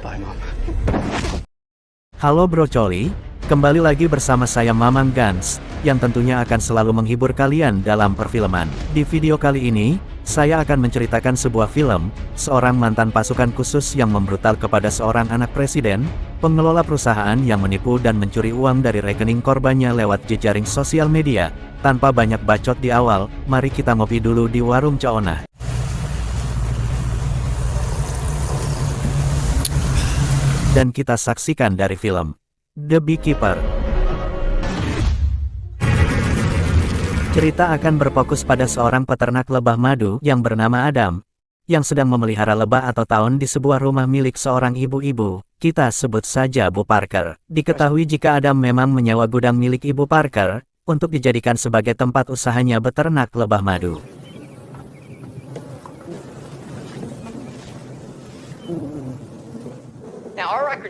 Bye, Mom. Halo Bro Coli, kembali lagi bersama saya Mamang Gans, yang tentunya akan selalu menghibur kalian dalam perfilman. Di video kali ini, saya akan menceritakan sebuah film, seorang mantan pasukan khusus yang membrutal kepada seorang anak presiden, pengelola perusahaan yang menipu dan mencuri uang dari rekening korbannya lewat jejaring sosial media. Tanpa banyak bacot di awal, mari kita ngopi dulu di warung Coona. Dan kita saksikan dari film The Beekeeper. Cerita akan berfokus pada seorang peternak lebah madu yang bernama Adam, yang sedang memelihara lebah atau taun di sebuah rumah milik seorang ibu-ibu, kita sebut saja Bu Parker. Diketahui jika Adam memang menyewa gudang milik Ibu Parker, untuk dijadikan sebagai tempat usahanya beternak lebah madu.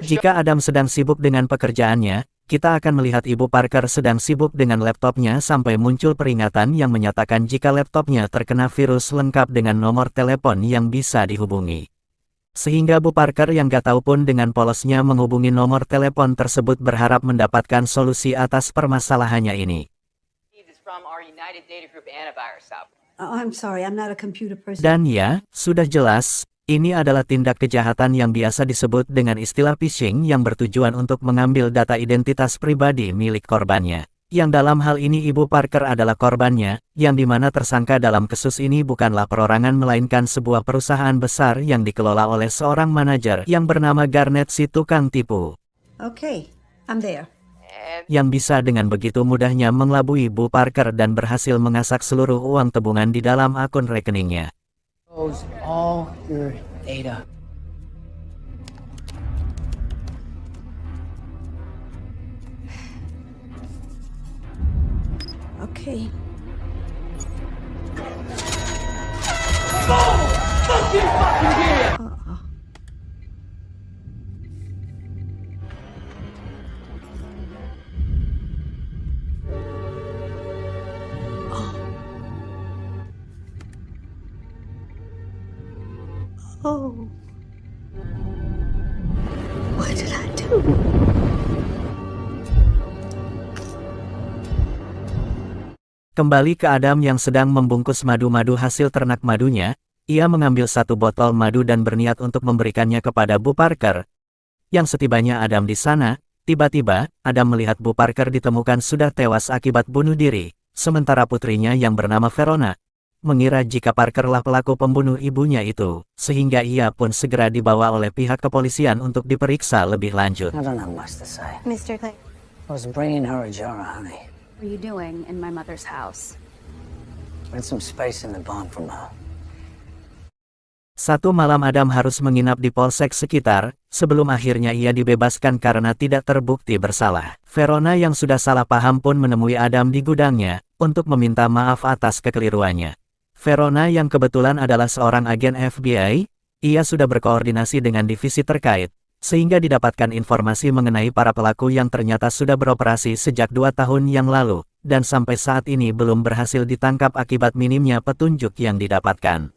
Jika Adam sedang sibuk dengan pekerjaannya, kita akan melihat Ibu Parker sedang sibuk dengan laptopnya sampai muncul peringatan yang menyatakan jika laptopnya terkena virus lengkap dengan nomor telepon yang bisa dihubungi. Sehingga Bu Parker yang gak tahu pun dengan polosnya menghubungi nomor telepon tersebut berharap mendapatkan solusi atas permasalahannya ini. Dan ya, sudah jelas, ini adalah tindak kejahatan yang biasa disebut dengan istilah phishing yang bertujuan untuk mengambil data identitas pribadi milik korbannya. Yang dalam hal ini Ibu Parker adalah korbannya, yang dimana tersangka dalam kasus ini bukanlah perorangan melainkan sebuah perusahaan besar yang dikelola oleh seorang manajer yang bernama Garnet si tukang tipu. Okay, I'm there. Yang bisa dengan begitu mudahnya mengelabui Bu Parker dan berhasil mengasak seluruh uang tabungan di dalam akun rekeningnya. All your data. Okay. Oh. What did I do? Kembali ke Adam yang sedang membungkus madu-madu hasil ternak madunya, ia mengambil satu botol madu dan berniat untuk memberikannya kepada Bu Parker. Yang setibanya Adam di sana, tiba-tiba, Adam melihat Bu Parker ditemukan sudah tewas akibat bunuh diri, sementara putrinya yang bernama Verona mengira jika Parkerlah pelaku pembunuh ibunya itu, sehingga ia pun segera dibawa oleh pihak kepolisian untuk diperiksa lebih lanjut. I don't have much to say. Mr. Clay, I was bringing her a jar of honey. what are you doing in my mother's house? Rent some space in the barn from her. Satu malam Adam harus menginap di polsek sekitar, sebelum akhirnya ia dibebaskan karena tidak terbukti bersalah. Verona yang sudah salah paham pun menemui Adam di gudangnya, untuk meminta maaf atas kekeliruannya. Verona yang kebetulan adalah seorang agen FBI, ia sudah berkoordinasi dengan divisi terkait, sehingga didapatkan informasi mengenai para pelaku yang ternyata sudah beroperasi sejak 2 tahun yang lalu, dan sampai saat ini belum berhasil ditangkap akibat minimnya petunjuk yang didapatkan.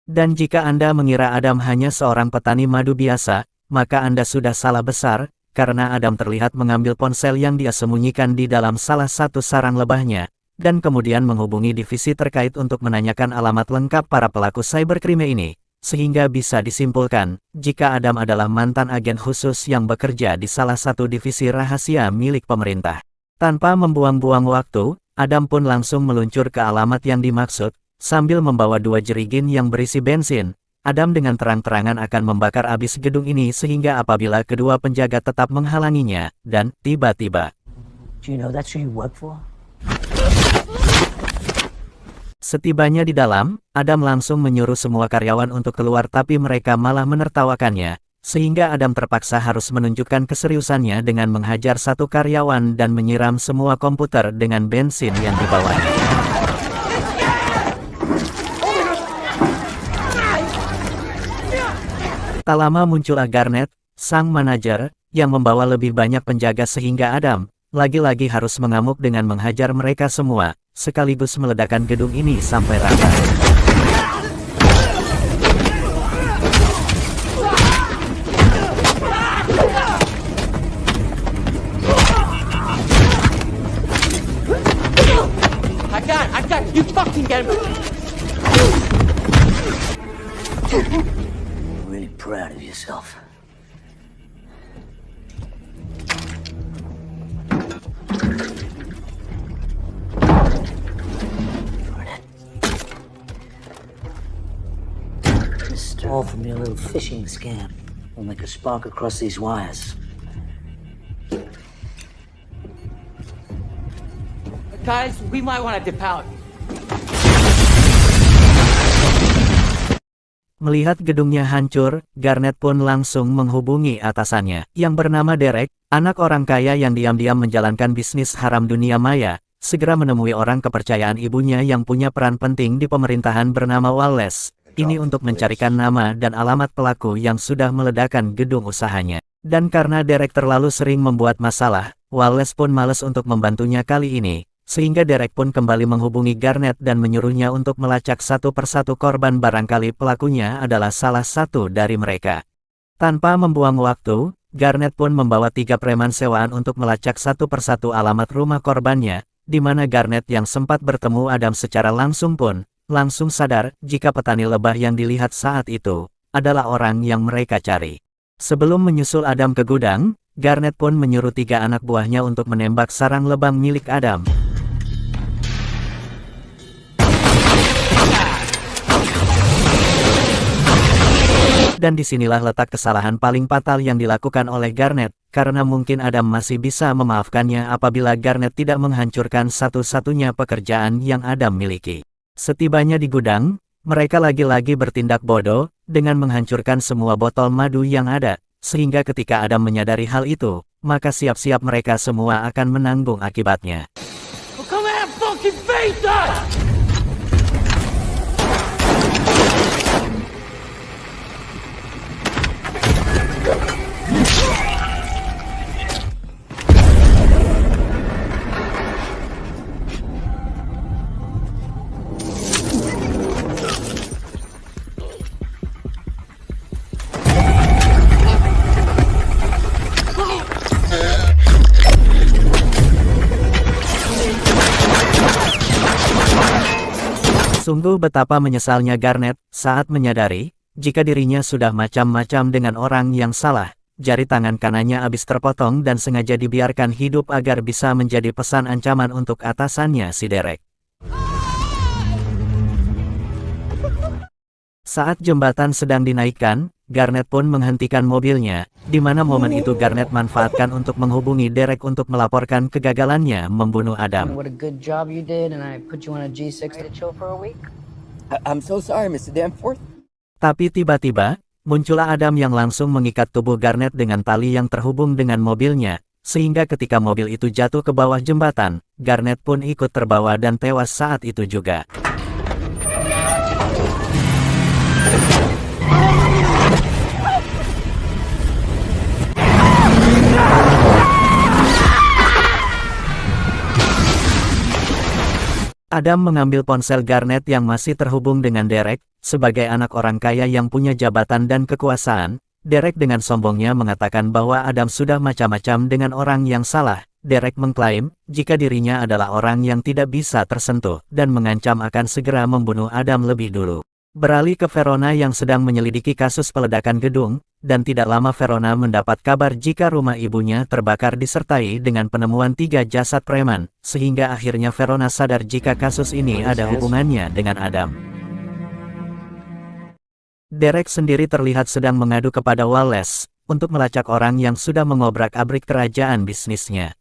Dan jika Anda mengira Adam hanya seorang petani madu biasa, maka Anda sudah salah besar, karena Adam terlihat mengambil ponsel yang dia sembunyikan di dalam salah satu sarang lebahnya, dan kemudian menghubungi divisi terkait untuk menanyakan alamat lengkap para pelaku cybercrime ini, sehingga bisa disimpulkan, jika Adam adalah mantan agen khusus yang bekerja di salah satu divisi rahasia milik pemerintah. Tanpa membuang-buang waktu, Adam pun langsung meluncur ke alamat yang dimaksud, sambil membawa 2 jerigen yang berisi bensin. Adam dengan terang-terangan akan membakar habis gedung ini sehingga apabila kedua penjaga tetap menghalanginya, dan tiba-tiba. Do you know that's who you work for? Setibanya di dalam, Adam langsung menyuruh semua karyawan untuk keluar tapi mereka malah menertawakannya, sehingga Adam terpaksa harus menunjukkan keseriusannya dengan menghajar satu karyawan dan menyiram semua komputer dengan bensin yang dibawanya. Tak lama muncullah Garnet, sang manajer, yang membawa lebih banyak penjaga sehingga Adam lagi-lagi harus mengamuk dengan menghajar mereka semua, sekaligus meledakkan gedung ini sampai rata. I got you. Fucking get him. You're really proud of yourself. All from your little phishing scam. We'll make a spark across these wires. Guys, we might want to dip out. Melihat gedungnya hancur, Garnet pun langsung menghubungi atasannya, yang bernama Derek, anak orang kaya yang diam-diam menjalankan bisnis haram dunia maya, segera menemui orang kepercayaan ibunya yang punya peran penting di pemerintahan bernama Wallace. Ini untuk mencarikan nama dan alamat pelaku yang sudah meledakkan gedung usahanya. Dan karena Derek terlalu sering membuat masalah, Wallace pun malas untuk membantunya kali ini, sehingga Derek pun kembali menghubungi Garnet dan menyuruhnya untuk melacak satu persatu korban, barangkali pelakunya adalah salah satu dari mereka. Tanpa membuang waktu, Garnet pun membawa 3 preman sewaan untuk melacak satu persatu alamat rumah korbannya, di mana Garnet yang sempat bertemu Adam secara langsung pun langsung sadar jika petani lebah yang dilihat saat itu adalah orang yang mereka cari. Sebelum menyusul Adam ke gudang, Garnet pun menyuruh 3 anak buahnya untuk menembak sarang lebah milik Adam. Dan disinilah letak kesalahan paling fatal yang dilakukan oleh Garnet, karena mungkin Adam masih bisa memaafkannya apabila Garnet tidak menghancurkan satu-satunya pekerjaan yang Adam miliki. Setibanya di gudang, mereka lagi-lagi bertindak bodoh, dengan menghancurkan semua botol madu yang ada, sehingga ketika Adam menyadari hal itu, maka siap-siap mereka semua akan menanggung akibatnya. Well, come and fucking face us! Sungguh betapa menyesalnya Garnet saat menyadari jika dirinya sudah macam-macam dengan orang yang salah. Jari tangan kanannya habis terpotong dan sengaja dibiarkan hidup agar bisa menjadi pesan ancaman untuk atasannya si Derek. Saat jembatan sedang dinaikkan, Garnet pun menghentikan mobilnya, di mana momen itu Garnet manfaatkan untuk menghubungi Derek untuk melaporkan kegagalannya membunuh Adam. What a good job you did, and I put you on a G6 to chill for a week. I'm so sorry, Mr. Danforth. Tapi tiba-tiba, muncullah Adam yang langsung mengikat tubuh Garnet dengan tali yang terhubung dengan mobilnya, sehingga ketika mobil itu jatuh ke bawah jembatan, Garnet pun ikut terbawa dan tewas saat itu juga. Adam mengambil ponsel Garnet yang masih terhubung dengan Derek. Sebagai anak orang kaya yang punya jabatan dan kekuasaan, Derek dengan sombongnya mengatakan bahwa Adam sudah macam-macam dengan orang yang salah. Derek mengklaim jika dirinya adalah orang yang tidak bisa tersentuh dan mengancam akan segera membunuh Adam lebih dulu. Beralih ke Verona yang sedang menyelidiki kasus peledakan gedung, dan tidak lama Verona mendapat kabar jika rumah ibunya terbakar disertai dengan penemuan 3 jasad preman, sehingga akhirnya Verona sadar jika kasus ini ada hubungannya dengan Adam. Derek sendiri terlihat sedang mengadu kepada Wallace, untuk melacak orang yang sudah mengobrak-abrik kerajaan bisnisnya.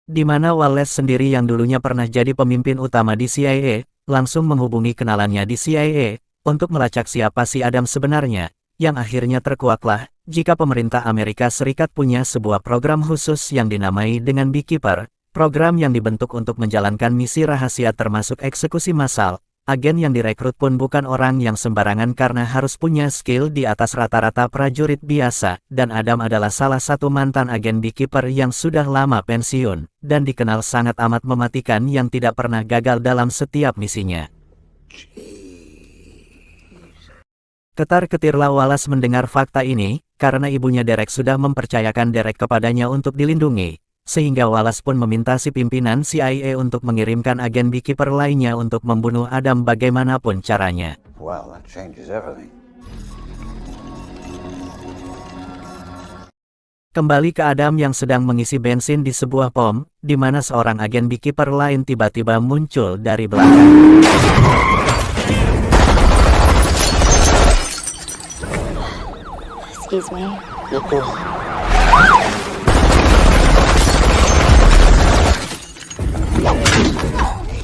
Di mana Wallace sendiri yang dulunya pernah jadi pemimpin utama di CIA, langsung menghubungi kenalannya di CIA, untuk melacak siapa si Adam sebenarnya, yang akhirnya terkuaklah jika pemerintah Amerika Serikat punya sebuah program khusus yang dinamai dengan Beekeeper, program yang dibentuk untuk menjalankan misi rahasia termasuk eksekusi massal. Agen yang direkrut pun bukan orang yang sembarangan karena harus punya skill di atas rata-rata prajurit biasa, dan Adam adalah salah satu mantan agen Beekeeper yang sudah lama pensiun, dan dikenal sangat amat mematikan yang tidak pernah gagal dalam setiap misinya. Ketar-ketirlah Wallace mendengar fakta ini, karena ibunya Derek sudah mempercayakan Derek kepadanya untuk dilindungi. sehingga Wallace pun meminta si pimpinan CIA untuk mengirimkan agen Beekeeper lainnya untuk membunuh Adam bagaimanapun caranya. Well, that changes everything. Kembali ke Adam yang sedang mengisi bensin di sebuah pom, di mana seorang agen Beekeeper lain tiba-tiba muncul dari belakang. Excuse me.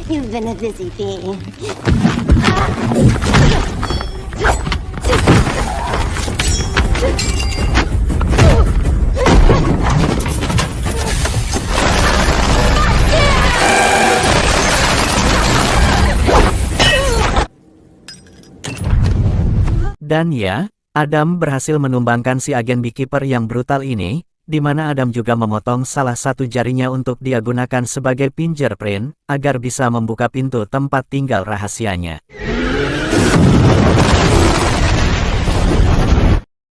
You've been a busy bee. Dan ya, Adam berhasil menumbangkan si agen Beekeeper yang brutal ini, di mana Adam juga memotong salah satu jarinya untuk dia gunakan sebagai fingerprint, agar bisa membuka pintu tempat tinggal rahasianya.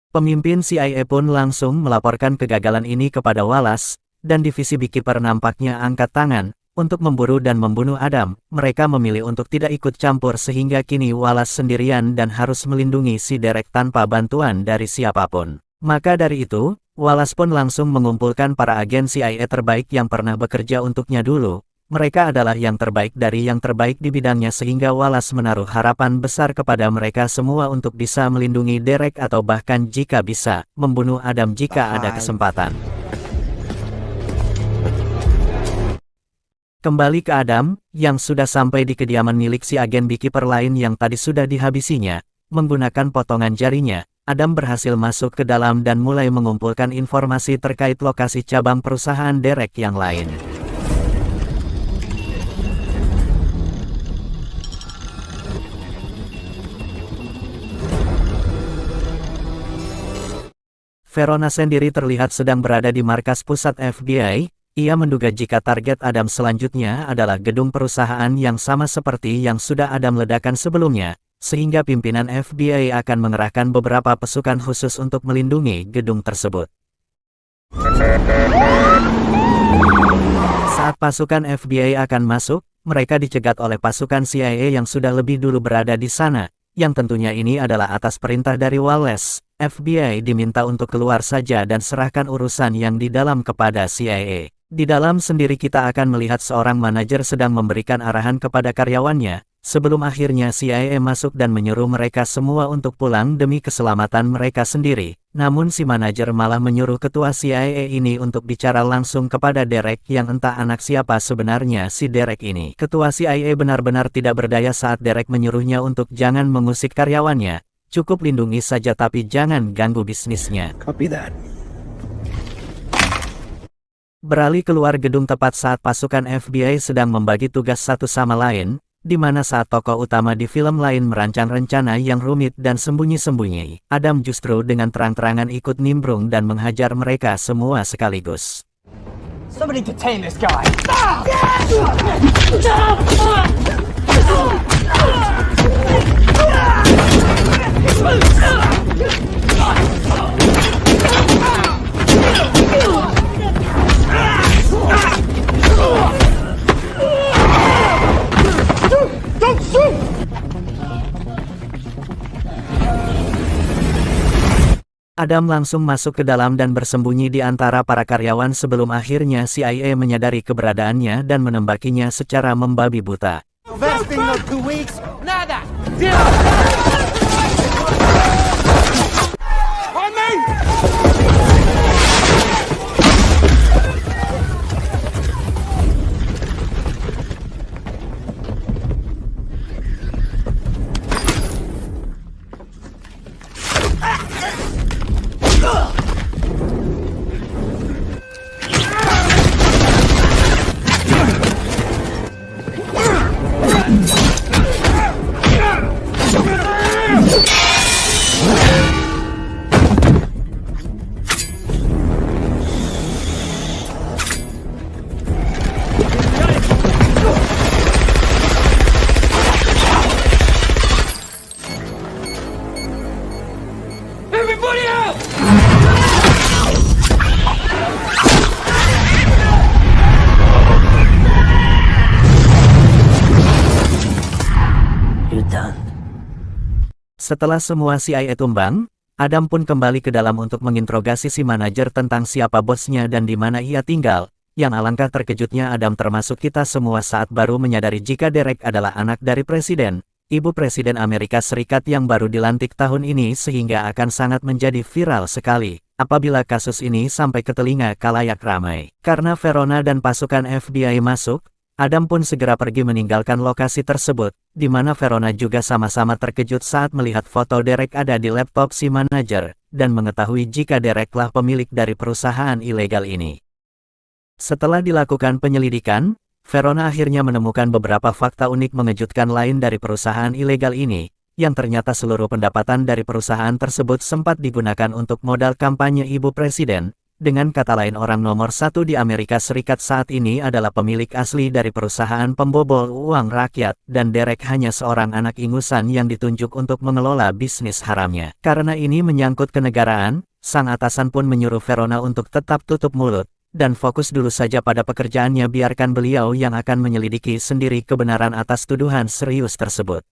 Pemimpin CIA pun langsung melaporkan kegagalan ini kepada Wallace, dan divisi Beekeeper nampaknya angkat tangan untuk memburu dan membunuh Adam. Mereka memilih untuk tidak ikut campur sehingga kini Wallace sendirian dan harus melindungi si Derek tanpa bantuan dari siapapun. Maka dari itu, Wallace pun langsung mengumpulkan para agen CIA terbaik yang pernah bekerja untuknya dulu. Mereka adalah yang terbaik dari yang terbaik di bidangnya sehingga Wallace menaruh harapan besar kepada mereka semua untuk bisa melindungi Derek atau bahkan jika bisa, membunuh Adam jika ada kesempatan. Kembali ke Adam, yang sudah sampai di kediaman milik si agen Beekeeper lain yang tadi sudah dihabisinya. Menggunakan potongan jarinya, Adam berhasil masuk ke dalam dan mulai mengumpulkan informasi terkait lokasi cabang perusahaan Derek yang lain. Verona sendiri terlihat sedang berada di markas pusat FBI. Ia menduga jika target Adam selanjutnya adalah gedung perusahaan yang sama seperti yang sudah Adam ledakan sebelumnya, sehingga pimpinan FBI akan mengerahkan beberapa pasukan khusus untuk melindungi gedung tersebut. Saat pasukan FBI akan masuk, mereka dicegat oleh pasukan CIA yang sudah lebih dulu berada di sana, yang tentunya ini adalah atas perintah dari Wallace. FBI diminta untuk keluar saja dan serahkan urusan yang di dalam kepada CIA. Di dalam sendiri kita akan melihat seorang manajer sedang memberikan arahan kepada karyawannya, sebelum akhirnya CIA masuk dan menyuruh mereka semua untuk pulang demi keselamatan mereka sendiri. Namun si manajer malah menyuruh ketua CIA ini untuk bicara langsung kepada Derek yang entah anak siapa sebenarnya si Derek ini. Ketua CIA benar-benar tidak berdaya saat Derek menyuruhnya untuk jangan mengusik karyawannya, cukup lindungi saja tapi jangan ganggu bisnisnya. Copy that. Beralih keluar gedung tepat saat pasukan FBI sedang membagi tugas satu sama lain, di mana saat tokoh utama di film lain merancang rencana yang rumit dan sembunyi-sembunyi, Adam justru dengan terang-terangan ikut nimbrung dan menghajar mereka semua sekaligus. Somebody detain this guy! Adam langsung masuk ke dalam dan bersembunyi di antara para karyawan sebelum akhirnya CIA menyadari keberadaannya dan menembakinya secara membabi buta. Vesting of 2 weeks? Nada! On me! done. Setelah semua CIA tumbang, Adam pun kembali ke dalam untuk menginterogasi si manajer tentang siapa bosnya dan di mana ia tinggal. Yang alangkah terkejutnya Adam termasuk kita semua saat baru menyadari jika Derek adalah anak dari Presiden, Ibu Presiden Amerika Serikat yang baru dilantik tahun ini sehingga akan sangat menjadi viral sekali apabila kasus ini sampai ke telinga khalayak ramai. Karena Verona dan pasukan FBI masuk, Adam pun segera pergi meninggalkan lokasi tersebut, di mana Verona juga sama-sama terkejut saat melihat foto Derek ada di laptop si manajer, dan mengetahui jika Dereklah pemilik dari perusahaan ilegal ini. Setelah dilakukan penyelidikan, Verona akhirnya menemukan beberapa fakta unik mengejutkan lain dari perusahaan ilegal ini, yang ternyata seluruh pendapatan dari perusahaan tersebut sempat digunakan untuk modal kampanye Ibu Presiden. Dengan kata lain, orang nomor satu di Amerika Serikat saat ini adalah pemilik asli dari perusahaan pembobol uang rakyat, dan Derek hanya seorang anak ingusan yang ditunjuk untuk mengelola bisnis haramnya. Karena ini menyangkut kenegaraan, sang atasan pun menyuruh Verona untuk tetap tutup mulut, dan fokus dulu saja pada pekerjaannya, biarkan beliau yang akan menyelidiki sendiri kebenaran atas tuduhan serius tersebut.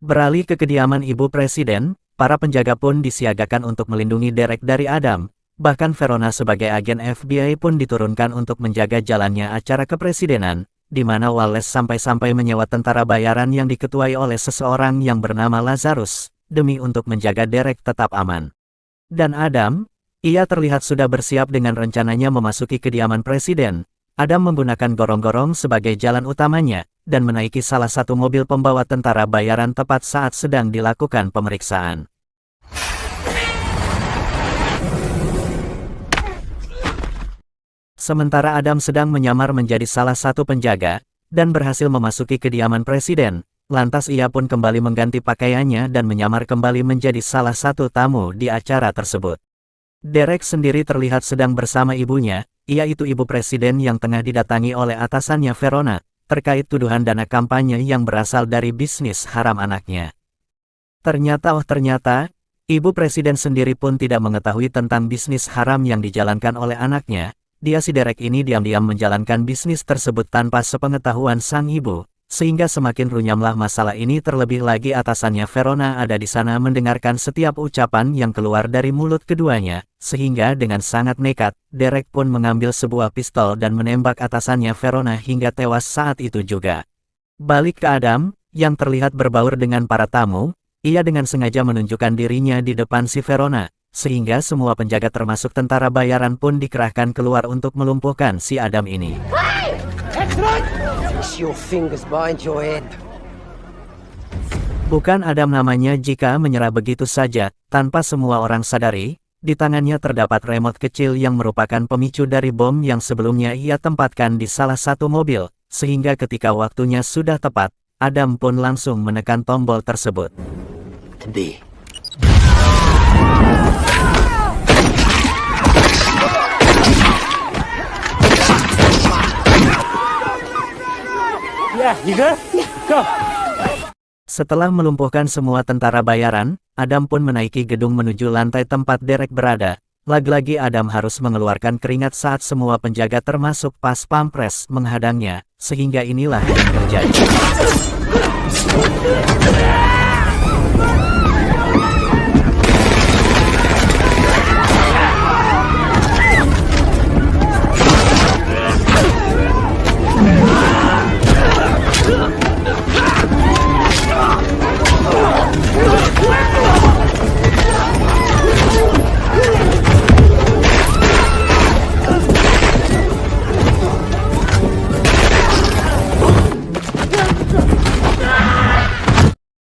Beralih ke kediaman Ibu Presiden, para penjaga pun disiagakan untuk melindungi Derek dari Adam. Bahkan Verona sebagai agen FBI pun diturunkan untuk menjaga jalannya acara kepresidenan, di mana Wallace sampai-sampai menyewa tentara bayaran yang diketuai oleh seseorang yang bernama Lazarus, demi untuk menjaga Derek tetap aman. Dan Adam, ia terlihat sudah bersiap dengan rencananya memasuki kediaman presiden. Adam menggunakan gorong-gorong sebagai jalan utamanya, dan menaiki salah satu mobil pembawa tentara bayaran tepat saat sedang dilakukan pemeriksaan. Sementara Adam sedang menyamar menjadi salah satu penjaga, dan berhasil memasuki kediaman presiden, lantas ia pun kembali mengganti pakaiannya dan menyamar kembali menjadi salah satu tamu di acara tersebut. Derek sendiri terlihat sedang bersama ibunya, yaitu Ibu Presiden yang tengah didatangi oleh atasannya Verona, terkait tuduhan dana kampanye yang berasal dari bisnis haram anaknya. Ternyata Ibu Presiden sendiri pun tidak mengetahui tentang bisnis haram yang dijalankan oleh anaknya. Dia si Derek ini diam-diam menjalankan bisnis tersebut tanpa sepengetahuan sang ibu, sehingga semakin runyamlah masalah ini. Terlebih lagi atasannya Verona ada di sana mendengarkan setiap ucapan yang keluar dari mulut keduanya, sehingga dengan sangat nekat, Derek pun mengambil sebuah pistol dan menembak atasannya Verona hingga tewas saat itu juga. Balik ke Adam, yang terlihat berbaur dengan para tamu, ia dengan sengaja menunjukkan dirinya di depan si Verona, sehingga semua penjaga termasuk tentara bayaran pun dikerahkan keluar untuk melumpuhkan si Adam ini. Bukan Adam namanya jika menyerah begitu saja, tanpa semua orang sadari, di tangannya terdapat remote kecil yang merupakan pemicu dari bom yang sebelumnya ia tempatkan di salah satu mobil, sehingga ketika waktunya sudah tepat, Adam pun langsung menekan tombol tersebut. Setelah melumpuhkan semua tentara bayaran, Adam pun menaiki gedung menuju lantai tempat Derek berada. Lagi-lagi Adam harus mengeluarkan keringat saat semua penjaga termasuk pas pampres menghadangnya, sehingga inilah yang terjadi.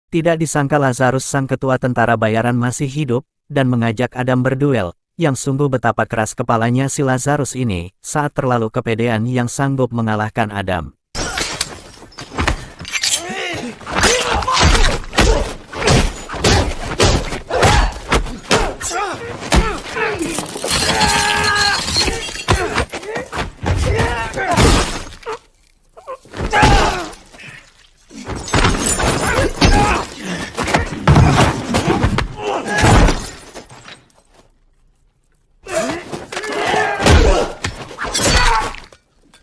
Tidak disangka Lazarus sang ketua tentara bayaran masih hidup, dan mengajak Adam berduel, yang sungguh betapa keras kepalanya si Lazarus ini, saat terlalu kepedean yang sanggup mengalahkan Adam.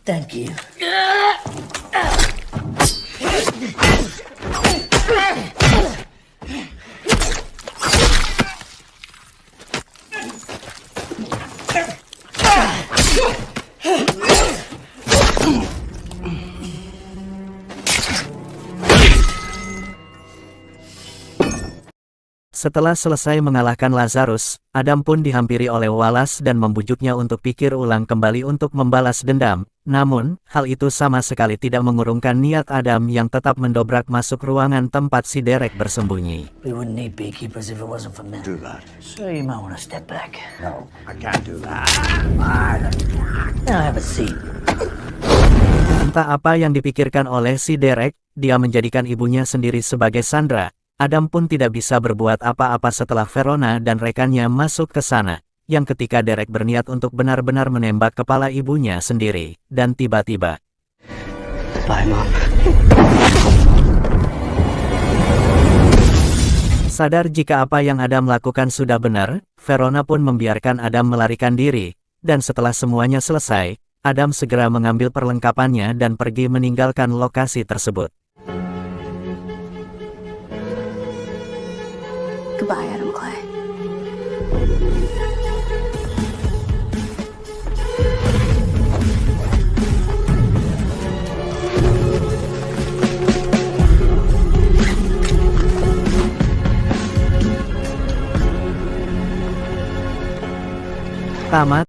Thank you. Setelah selesai mengalahkan Lazarus, Adam pun dihampiri oleh Wallace dan membujuknya untuk pikir ulang kembali untuk membalas dendam. Namun, hal itu sama sekali tidak mengurungkan niat Adam yang tetap mendobrak masuk ruangan tempat si Derek bersembunyi. We wouldn't need beekeepers if it wasn't for men. Do that. So you might want to step back. No, I can't do that. Now have a seat. Entah apa yang dipikirkan oleh si Derek, dia menjadikan ibunya sendiri sebagai sandera. Adam pun tidak bisa berbuat apa-apa setelah Verona dan rekannya masuk ke sana, yang ketika Derek berniat untuk benar-benar menembak kepala ibunya sendiri, dan tiba-tiba. Bye, Mom. Sadar jika apa yang Adam lakukan sudah benar, Verona pun membiarkan Adam melarikan diri, dan setelah semuanya selesai, Adam segera mengambil perlengkapannya dan pergi meninggalkan lokasi tersebut. Goodbye, Adam Clay. Tamat.